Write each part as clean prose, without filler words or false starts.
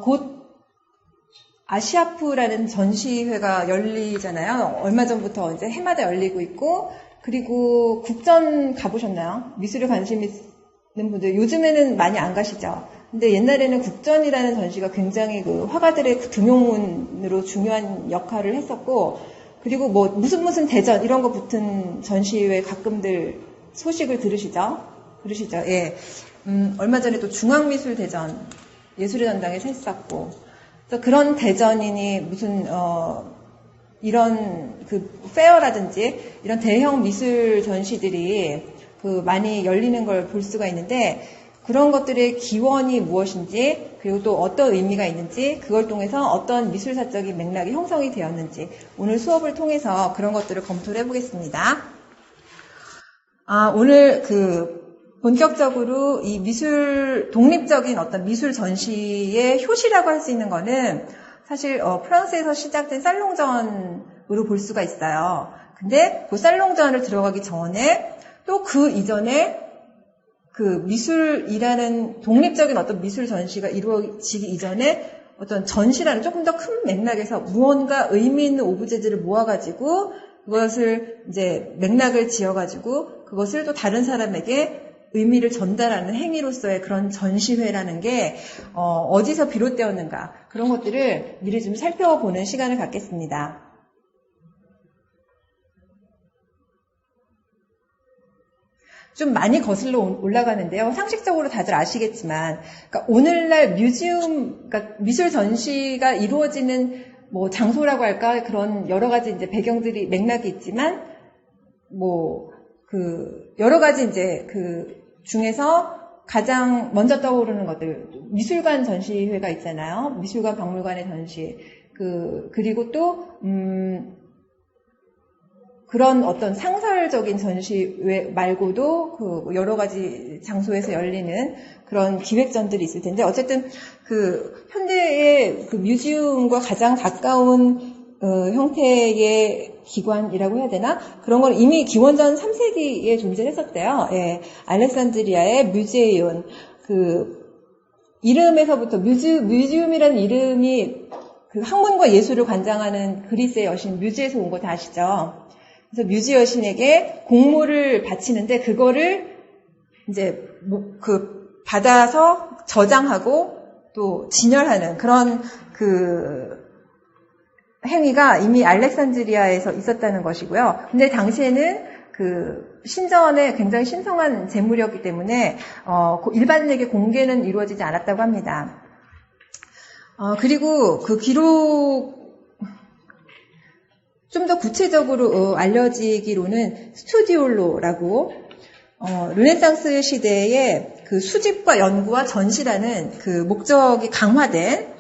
곧 아시아프라는 전시회가 열리잖아요. 얼마 전부터 이제 해마다 열리고 있고, 그리고 국전 가보셨나요? 미술에 관심 있는 분들 요즘에는 많이 안 가시죠. 근데 옛날에는 국전이라는 전시가 굉장히 그 화가들의 등용문으로 중요한 역할을 했었고, 그리고 뭐 무슨 대전 이런 거 붙은 전시회 가끔들 소식을 들으시죠? 예. 얼마 전에 또 중앙미술대전 예술의 전당에서 했었고, 그래서 그런 대전이니 무슨 이런 그 페어라든지 이런 대형 미술 전시들이 그 많이 열리는 걸 볼 수가 있는데, 그런 것들의 기원이 무엇인지, 그리고 또 어떤 의미가 있는지, 그걸 통해서 어떤 미술사적인 맥락이 형성이 되었는지 오늘 수업을 통해서 그런 것들을 검토를 해보겠습니다. 오늘 본격적으로 이 독립적인 어떤 미술 전시의 효시라고 할 수 있는 거는 사실 프랑스에서 시작된 살롱전으로 볼 수가 있어요. 근데 그 살롱전을 들어가기 전에 또 그 이전에 그 미술이라는 독립적인 어떤 미술 전시가 이루어지기 이전에 어떤 전시라는 조금 더 큰 맥락에서 무언가 의미 있는 오브제들을 모아가지고 그것을 이제 맥락을 지어가지고 그것을 또 다른 사람에게 의미를 전달하는 행위로서의 그런 전시회라는 게 어디서 비롯되었는가, 그런 것들을 미리 좀 살펴보는 시간을 갖겠습니다. 좀 많이 거슬러 올라가는데요. 상식적으로 다들 아시겠지만, 그러니까 오늘날 그러니까 미술 전시가 이루어지는 뭐 장소라고 할까, 그런 여러 가지 이제 배경들이 맥락이 있지만, 여러 가지 이제 중에서 가장 먼저 떠오르는 것들, 미술관 전시회가 있잖아요. 미술관 박물관의 전시. 그리고 또 그런 어떤 상설적인 전시회 말고도 여러 가지 장소에서 열리는 그런 기획전들이 있을 텐데, 어쨌든 현대의 뮤지엄과 가장 가까운 형태의 기관이라고 해야 되나? 그런 건 이미 기원전 3세기에 존재를 했었대요. 예. 알렉산드리아의 뮤제이온. 이름에서부터 뮤지엄이라는 이름이 학문과 예술을 관장하는 그리스의 여신 뮤즈에서 온 거 다 아시죠? 그래서 뮤즈 여신에게 공물을 바치는데, 그거를 이제 받아서 저장하고 또 진열하는 그런 행위가 이미 알렉산드리아에서 있었다는 것이고요. 근데 당시에는 신전에 굉장히 신성한 재물이었기 때문에 일반에게 공개는 이루어지지 않았다고 합니다. 그리고 기록 좀 더 구체적으로 알려지기로는 스투디올로라고 르네상스 시대의 수집과 연구와 전시라는 목적이 강화된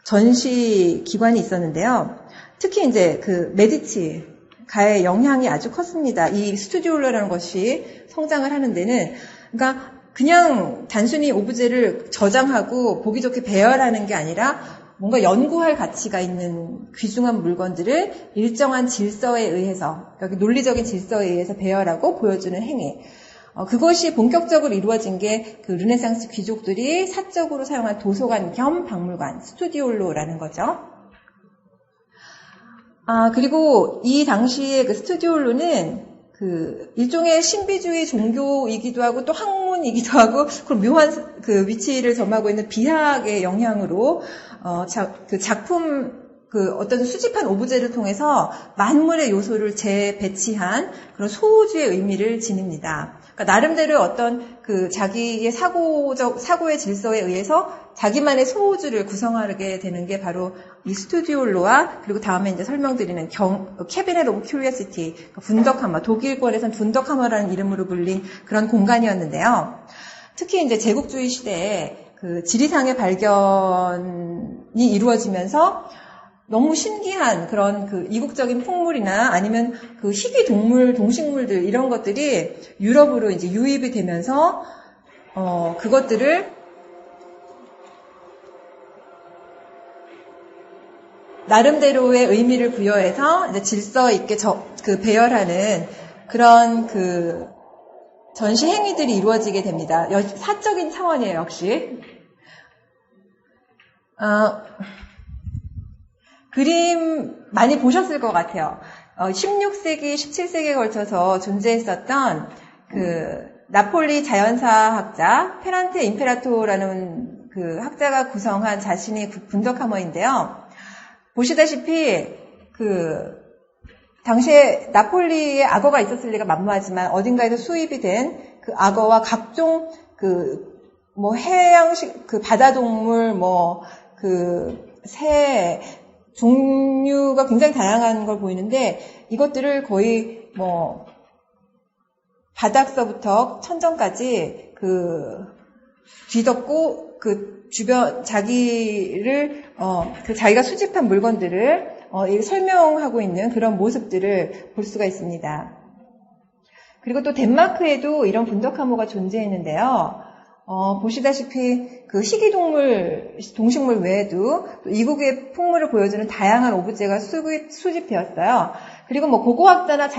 전시 기관이 있었는데요. 특히 이제 메디치가의 영향이 아주 컸습니다. 이 스투디올로라는 것이 성장을 하는 데는, 그러니까 그냥 단순히 오브제를 저장하고 보기 좋게 배열하는 게 아니라 뭔가 연구할 가치가 있는 귀중한 물건들을 일정한 질서에 의해서, 여기 논리적인 질서에 의해서 배열하고 보여주는 행위. 그것이 본격적으로 이루어진 게 르네상스 귀족들이 사적으로 사용한 도서관 겸 박물관, 스투디올로라는 거죠. 그리고 이 당시에 스투디올로는 일종의 신비주의 종교이기도 하고 또 학문이기도 하고, 그런 묘한 위치를 점하고 있는 비학의 영향으로 작품, 어떤 수집한 오브제를 통해서 만물의 요소를 재배치한 그런 소우주의 의미를 지닙니다. 그러니까 나름대로 어떤 자기의 사고의 질서에 의해서 자기만의 소우주를 구성하게 되는 게 바로 이 스투디올로와, 그리고 다음에 이제 설명드리는 캐비넷 오브 큐리오시티, 분덕하마, 독일권에선 분덕하마라는 이름으로 불린 그런 공간이었는데요. 특히 이제 제국주의 시대에 지리상의 발견이 이루어지면서 너무 신기한 그런 이국적인 풍물이나 아니면 희귀 동식물들, 이런 것들이 유럽으로 이제 유입이 되면서, 그것들을 나름대로의 의미를 부여해서 이제 질서 있게 배열하는 그런 전시 행위들이 이루어지게 됩니다. 사적인 차원이에요, 역시. 그림 많이 보셨을 것 같아요. 16세기, 17세기에 걸쳐서 존재했었던 그 나폴리 자연사학자 페란테 임페라토라는 그 학자가 구성한 자신의 분덕하머인데요. 보시다시피 그 당시에 나폴리에 악어가 있었을 리가 만무하지만 어딘가에서 수입이 된 그 악어와 각종 해양식 바다 동물 새 종류가 굉장히 다양한 걸 보이는데 이것들을 거의 바닥서부터 천정까지 뒤덮고 주변 자기가 수집한 물건들을 설명하고 있는 그런 모습들을 볼 수가 있습니다. 그리고 또 덴마크에도 이런 분덕하모가 존재했는데요. 보시다시피 그 희귀동물, 동식물 외에도 또 이국의 풍물을 보여주는 다양한 오브제가 수집되었어요. 그리고 고고학자나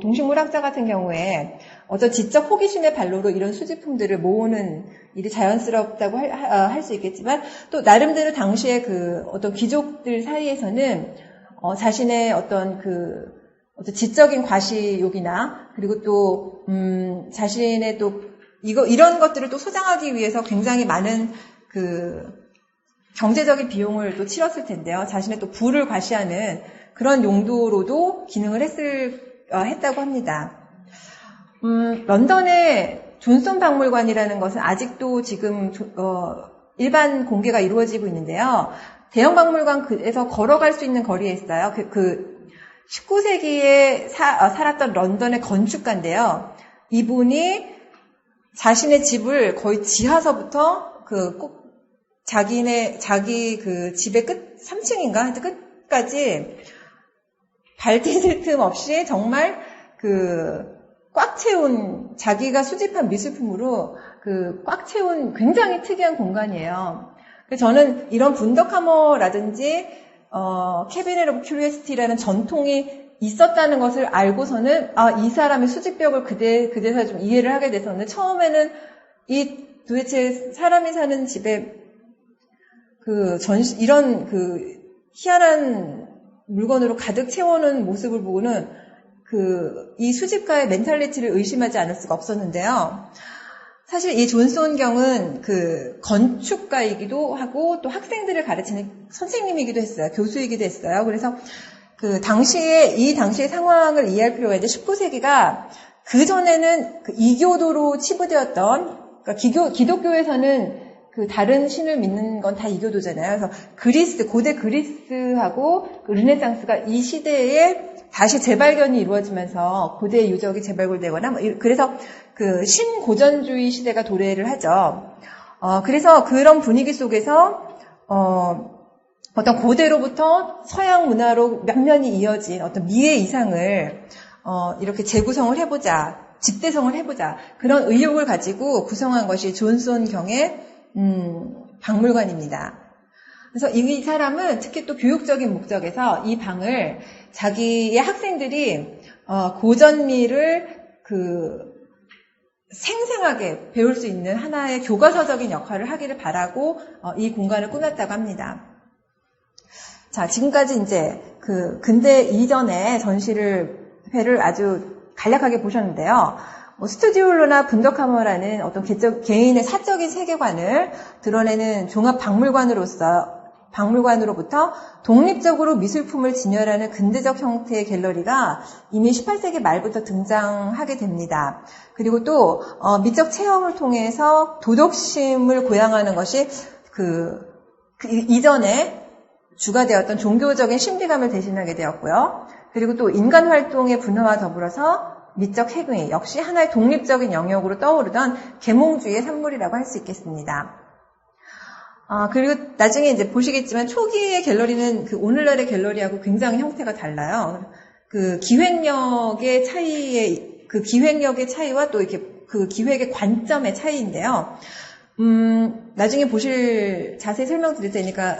동식물학자 같은 경우에 어떤 지적 호기심의 발로로 이런 수집품들을 모으는 일이 자연스럽다고 할 수 있겠지만 또 나름대로 당시에 어떤 귀족들 사이에서는 자신의 어떤 지적인 과시욕이나 그리고 또 자신의 또 이런 것들을 또 소장하기 위해서 굉장히 많은 경제적인 비용을 또 치렀을 텐데요. 자신의 또 부를 과시하는 그런 용도로도 기능을 했다고 합니다. 런던의 존슨 박물관이라는 것은 아직도 지금 일반 공개가 이루어지고 있는데요. 대형 박물관에서 걸어갈 수 있는 거리에 있어요. 19세기에 살았던 런던의 건축가인데요. 이분이 자신의 집을 거의 지하서부터 꼭 자기 집의 3층인가 하여튼 끝까지 발디딜 틈 없이 정말 꽉 채운 자기가 수집한 미술품으로 꽉 채운 굉장히 특이한 공간이에요. 그래서 저는 이런 분덕하머라든지 캐비넷 오브 큐리오시티라는 전통이 있었다는 것을 알고서는 이 사람의 수집벽을 그대서 좀 이해를 하게 됐었는데 처음에는 도대체 사람이 사는 집에 이런 희한한 물건으로 가득 채워놓은 모습을 보고는 이 수집가의 멘탈리티를 의심하지 않을 수가 없었는데요. 사실 이 존슨경은 건축가이기도 하고 또 학생들을 가르치는 선생님이기도 했어요. 교수이기도 했어요. 그래서 이 당시의 상황을 이해할 필요가 있는데 19세기가 그전에는 이교도로 치부되었던 기독교에서는 다른 신을 믿는 건 다 이교도잖아요. 그래서 고대 그리스하고 르네상스가 이 시대에 다시 재발견이 이루어지면서 고대의 유적이 재발굴되거나 그래서 신고전주의 시대가 도래를 하죠. 그래서 그런 분위기 속에서 어떤 고대로부터 서양 문화로 몇 년이 이어진 어떤 미의 이상을 이렇게 재구성을 해보자, 집대성을 해보자 그런 의욕을 가지고 구성한 것이 존슨경의 박물관입니다. 그래서 이 사람은 특히 또 교육적인 목적에서 이 방을 자기의 학생들이 고전미를 생생하게 배울 수 있는 하나의 교과서적인 역할을 하기를 바라고 이 공간을 꾸몄다고 합니다. 자, 지금까지 이제 근대 이전의 전시회를 아주 간략하게 보셨는데요. 스튜디올로나 분덕하머라는 어떤 개인의 사적인 세계관을 드러내는 종합 박물관으로부터 독립적으로 미술품을 진열하는 근대적 형태의 갤러리가 이미 18세기 말부터 등장하게 됩니다. 그리고 또 미적 체험을 통해서 도덕심을 고양하는 것이 이전에 주가 되었던 종교적인 신비감을 대신하게 되었고요. 그리고 또 인간 활동의 분화와 더불어서 미적 행위 역시 하나의 독립적인 영역으로 떠오르던 계몽주의의 산물이라고 할 수 있겠습니다. 그리고 나중에 이제 보시겠지만 초기의 갤러리는 오늘날의 갤러리하고 굉장히 형태가 달라요. 기획력의 차이와 또 이렇게 기획의 관점의 차이인데요. 나중에 자세히 설명드릴 테니까,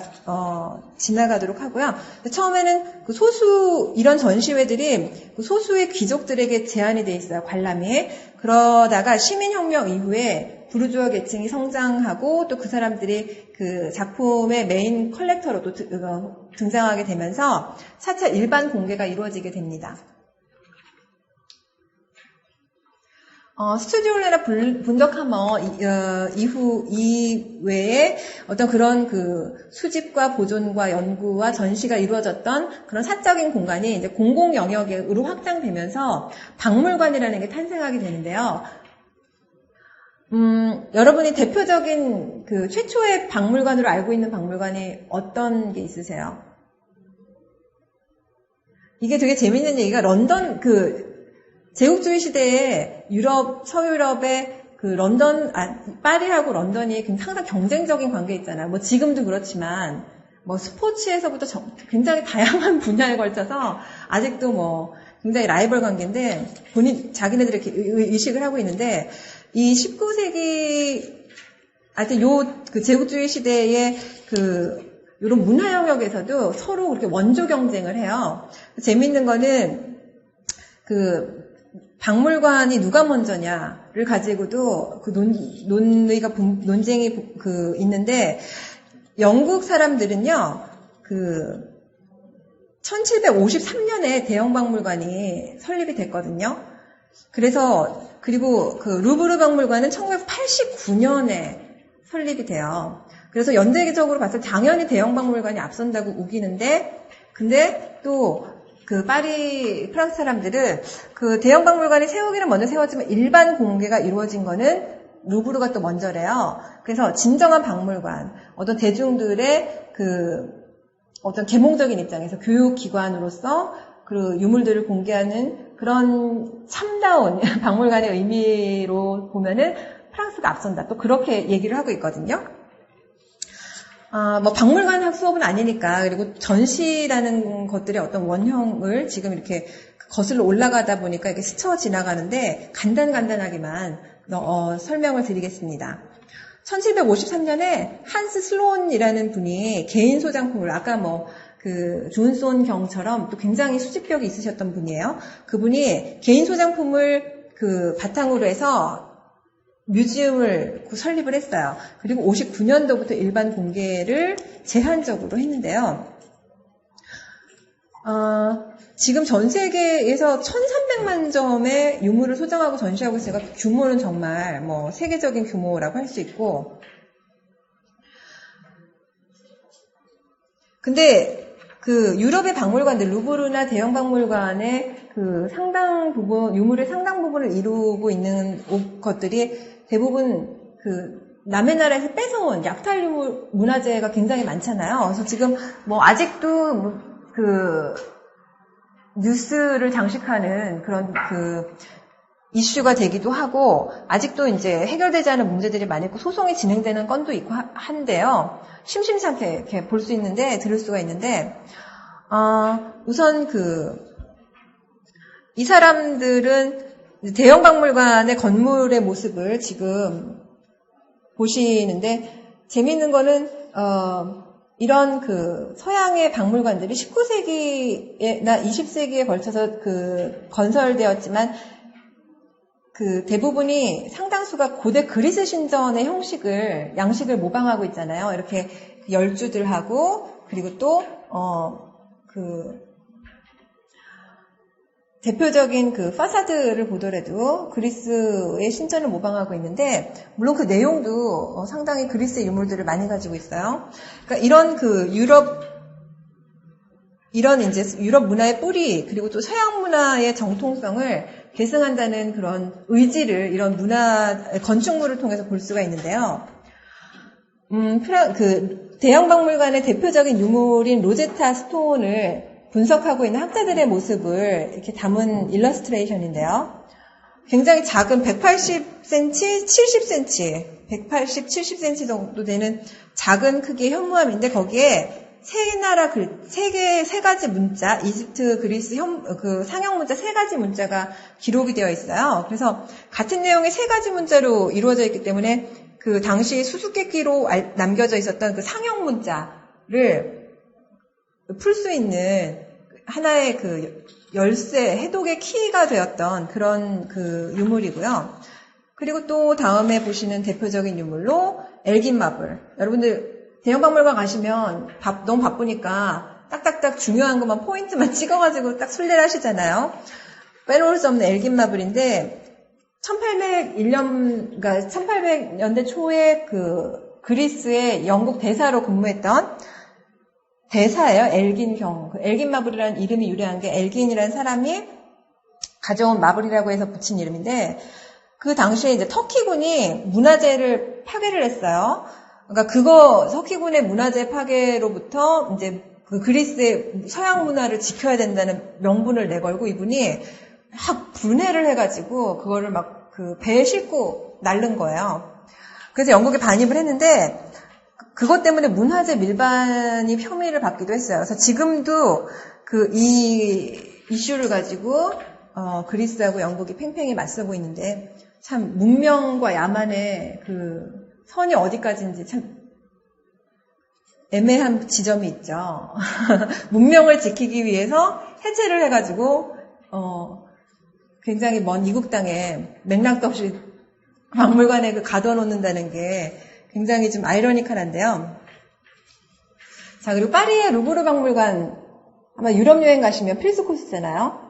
지나가도록 하고요. 처음에는 이런 전시회들이 소수의 귀족들에게 제한이 돼 있어요, 관람이. 그러다가 시민혁명 이후에 부르주아 계층이 성장하고 또 그 사람들이 그 작품의 메인 컬렉터로 또 등장하게 되면서 차차 일반 공개가 이루어지게 됩니다. 스튜디올레나 분더카머 이외에 어떤 그런 그 수집과 보존과 연구와 전시가 이루어졌던 그런 사적인 공간이 이제 공공 영역으로 확장되면서 박물관이라는 게 탄생하게 되는데요. 여러분이 대표적인 그 최초의 박물관으로 알고 있는 박물관이 어떤 게 있으세요? 이게 되게 재밌는 얘기가 런던 제국주의 시대에 서유럽의 그 파리하고 런던이 항상 경쟁적인 관계에 있잖아요. 뭐 지금도 그렇지만, 뭐 스포츠에서부터 굉장히 다양한 분야에 걸쳐서 아직도 뭐 굉장히 라이벌 관계인데, 자기네들이 이렇게 의식을 하고 있는데, 이 19세기, 하여튼 그 제국주의 시대의 이런 문화 영역에서도 서로 그렇게 원조 경쟁을 해요. 재밌는 거는, 박물관이 누가 먼저냐를 가지고도 논쟁이 있는데, 영국 사람들은요, 1753년에 대형박물관이 설립이 됐거든요. 그리고 루브르 박물관은 1989년에 설립이 돼요. 그래서 연대적으로 봤을 때 당연히 대형박물관이 앞선다고 우기는데, 근데 또, 파리, 프랑스 사람들은 대형 박물관이 세우기는 먼저 세웠지만 일반 공개가 이루어진 거는 루브르가 또 먼저래요. 그래서 진정한 박물관, 어떤 대중들의 어떤 계몽적인 입장에서 교육기관으로서 유물들을 공개하는 그런 참다운 박물관의 의미로 보면은 프랑스가 앞선다. 또 그렇게 얘기를 하고 있거든요. 뭐 박물관 수업은 아니니까, 그리고 전시라는 것들의 어떤 원형을 지금 이렇게 거슬러 올라가다 보니까 이렇게 스쳐 지나가는데 간단하게만 설명을 드리겠습니다. 1753년에 한스 슬론이라는 분이 개인 소장품을 아까 존손 경처럼 또 굉장히 수집력이 있으셨던 분이에요. 그분이 개인 소장품을 바탕으로 해서 뮤지엄을 설립을 했어요. 그리고 59년도부터 일반 공개를 제한적으로 했는데요. 지금 전 세계에서 1,300만 점의 유물을 소장하고 전시하고 있으니까 규모는 정말 세계적인 규모라고 할 수 있고, 근데 유럽의 박물관들, 루브르나 대형 박물관의 상당 부분, 유물의 상당 부분을 이루고 있는 것들이 대부분 남의 나라에서 뺏어온 약탈 유물 문화재가 굉장히 많잖아요. 그래서 지금 아직도 뉴스를 장식하는 그런 이슈가 되기도 하고, 아직도 이제 해결되지 않은 문제들이 많이 있고 소송이 진행되는 건도 있고 한데요. 심심찮게 이렇게 볼 수 있는데, 들을 수가 있는데, 우선 이 사람들은 대형 박물관의 건물의 모습을 지금 보시는데, 재미있는 거는, 이런 서양의 박물관들이 19세기나 20세기에 걸쳐서 건설되었지만, 대부분이 상당수가 고대 그리스 신전의 양식을 모방하고 있잖아요. 이렇게 열주들하고, 그리고 또, 대표적인 파사드를 보더라도 그리스의 신전을 모방하고 있는데, 물론 그 내용도 상당히 그리스의 유물들을 많이 가지고 있어요. 그러니까 이런 이제 유럽 문화의 뿌리, 그리고 또 서양 문화의 정통성을 계승한다는 그런 의지를 이런 건축물을 통해서 볼 수가 있는데요. 대형 박물관의 대표적인 유물인 로제타 스톤을 분석하고 있는 학자들의 모습을 이렇게 담은 일러스트레이션인데요. 굉장히 작은 180cm, 70cm, 180, 70cm 정도 되는 작은 크기의 현무암인데, 거기에 세 가지 문자, 이집트, 그리스 상형 문자 3가지 문자가 기록이 되어 있어요. 그래서 같은 내용의 3가지 문자로 이루어져 있기 때문에 당시 수수께끼로 남겨져 있었던 상형 문자를 풀 수 있는 하나의 열쇠, 해독의 키가 되었던 그런 유물이고요. 그리고 또 다음에 보시는 대표적인 유물로 엘긴 마블. 여러분들 대형박물관 가시면 너무 바쁘니까 딱딱딱 중요한 것만 포인트만 찍어가지고 딱 순례를 하시잖아요. 빼놓을 수 없는 엘긴 마블인데 1801년, 그러니까 1800년대 초에 그 그리스의 영국 대사로 근무했던 대사예요. 엘긴 엘긴 마블이라는 이름이 유래한 게 엘긴이라는 사람이 가져온 마블이라고 해서 붙인 이름인데 그 당시에 이제 터키군이 문화재를 파괴를 했어요. 그러니까 터키군의 문화재 파괴로부터 이제 그 그리스의 서양 문화를 지켜야 된다는 명분을 내걸고 이분이 막 분해를 해가지고 그거를 막 그 배에 싣고 날른 거예요. 그래서 영국에 반입을 했는데 그것 때문에 문화재 밀반입 혐의를 받기도 했어요. 그래서 지금도 이 이슈를 가지고 그리스하고 영국이 팽팽히 맞서고 있는데 참 문명과 야만의 그 선이 어디까지인지 참 애매한 지점이 있죠. 문명을 지키기 위해서 해체를 해가지고 굉장히 먼 이국 땅에 맥락도 없이 박물관에 가둬놓는다는 게 굉장히 좀 아이러니컬한데요. 자, 그리고 파리의 루브르 박물관 아마 유럽 여행 가시면 필수 코스잖아요.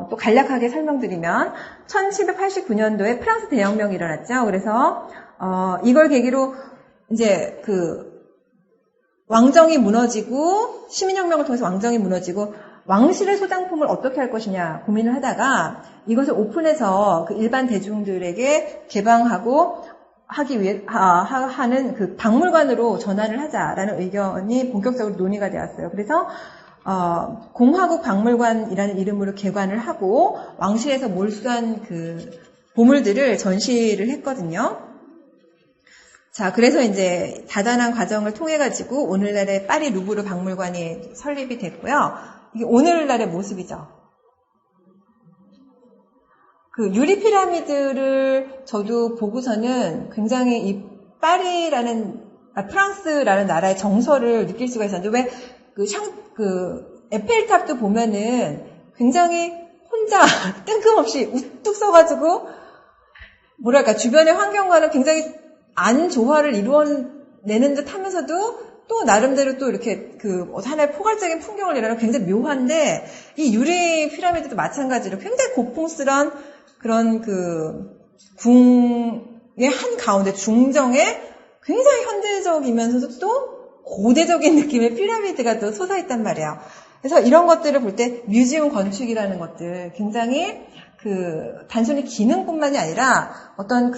또 간략하게 설명드리면 1789년도에 프랑스 대혁명이 일어났죠. 그래서 이걸 계기로 이제 그 왕정이 무너지고 시민혁명을 통해서 왕정이 무너지고 왕실의 소장품을 어떻게 할 것이냐 고민을 하다가 이것을 오픈해서 그 일반 대중들에게 개방하고 하기 위해 하는 그 박물관으로 전환을 하자라는 의견이 본격적으로 논의가 되었어요. 그래서 공화국 박물관이라는 이름으로 개관을 하고 왕실에서 몰수한 그 보물들을 전시를 했거든요. 자, 그래서 이제 다단한 과정을 통해 가지고 오늘날의 파리 루브르 박물관이 설립이 됐고요. 이게 오늘날의 모습이죠. 그 유리 피라미드를 저도 보고서는 굉장히 이 프랑스라는 나라의 정서를 느낄 수가 있었는데 왜 에펠탑도 보면은 굉장히 혼자 뜬금없이 우뚝 서가지고 뭐랄까 주변의 환경과는 굉장히 안 조화를 이루어내는 듯 하면서도 또 나름대로 또 이렇게 하나의 포괄적인 풍경을 내려는 굉장히 묘한데 이 유리 피라미드도 마찬가지로 굉장히 고풍스런 그런 궁의 한 가운데 중정에 굉장히 현대적이면서도 또 고대적인 느낌의 피라미드가 또 솟아있단 말이에요. 그래서 이런 것들을 볼 때 뮤지엄 건축이라는 것들 굉장히 단순히 기능뿐만이 아니라 어떤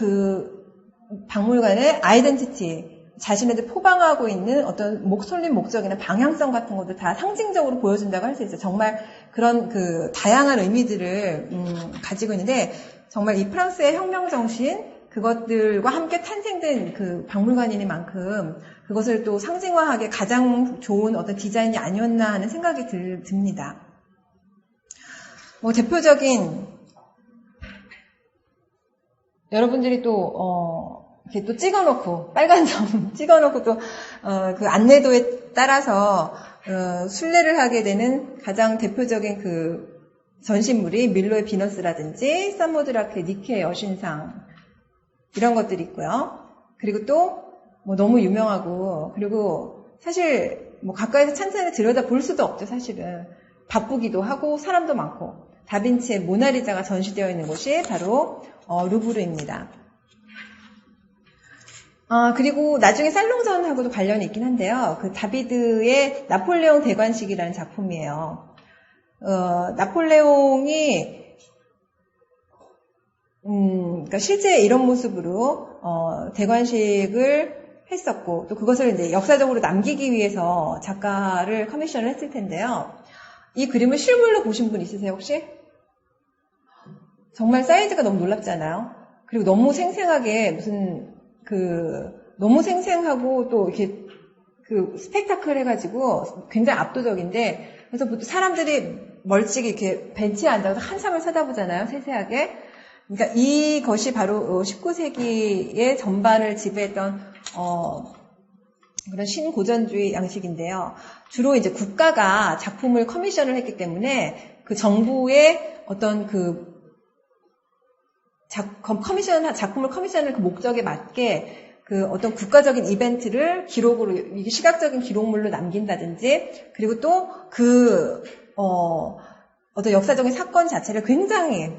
박물관의 아이덴티티, 자신애들 포방하고 있는 어떤 설립 목적이나 방향성 같은 것도 다 상징적으로 보여준다고 할 수 있어요. 정말 그런 다양한 의미들을 가지고 있는데 정말 이 프랑스의 혁명 정신 그것들과 함께 탄생된 박물관이니만큼 그것을 또 상징화하기에 가장 좋은 어떤 디자인이 아니었나 하는 생각이 듭니다. 대표적인 여러분들이 이렇게 또 찍어놓고, 빨간 점 찍어놓고 또, 그 안내도에 따라서, 순례를 하게 되는 가장 대표적인 전시물이 밀로의 비너스라든지, 사모드라케 니케의 여신상, 이런 것들이 있고요. 그리고 또, 너무 유명하고, 그리고 사실, 가까이서 찬찬히 들여다 볼 수도 없죠, 사실은. 바쁘기도 하고, 사람도 많고, 다빈치의 모나리자가 전시되어 있는 곳이 바로, 루브르입니다. 그리고 나중에 살롱전하고도 관련이 있긴 한데요. 다비드의 나폴레옹 대관식이라는 작품이에요. 나폴레옹이, 그러니까 실제 이런 모습으로, 대관식을 했었고, 또 그것을 이제 역사적으로 남기기 위해서 작가를 커미션을 했을 텐데요. 이 그림을 실물로 보신 분 있으세요, 혹시? 정말 사이즈가 너무 놀랍지 않아요? 그리고 너무 생생하게 너무 생생하고 또 이렇게 스펙타클 해가지고 굉장히 압도적인데 그래서 사람들이 멀찍이 이렇게 벤치에 앉아서 한참을 쳐다보잖아요, 세세하게. 그러니까 이것이 바로 19세기의 전반을 지배했던 그런 신고전주의 양식인데요. 주로 이제 국가가 작품을 커미션을 했기 때문에 정부의 어떤 작품을 커미션을 그 목적에 맞게 그 어떤 국가적인 이벤트를 기록으로, 이게 시각적인 기록물로 남긴다든지, 그리고 또 어떤 역사적인 사건 자체를 굉장히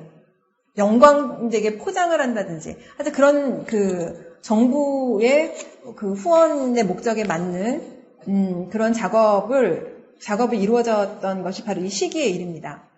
영광되게 포장을 한다든지, 하여튼 그런 그 정부의 그 후원의 목적에 맞는, 그런 작업이 이루어졌던 것이 바로 이 시기의 일입니다.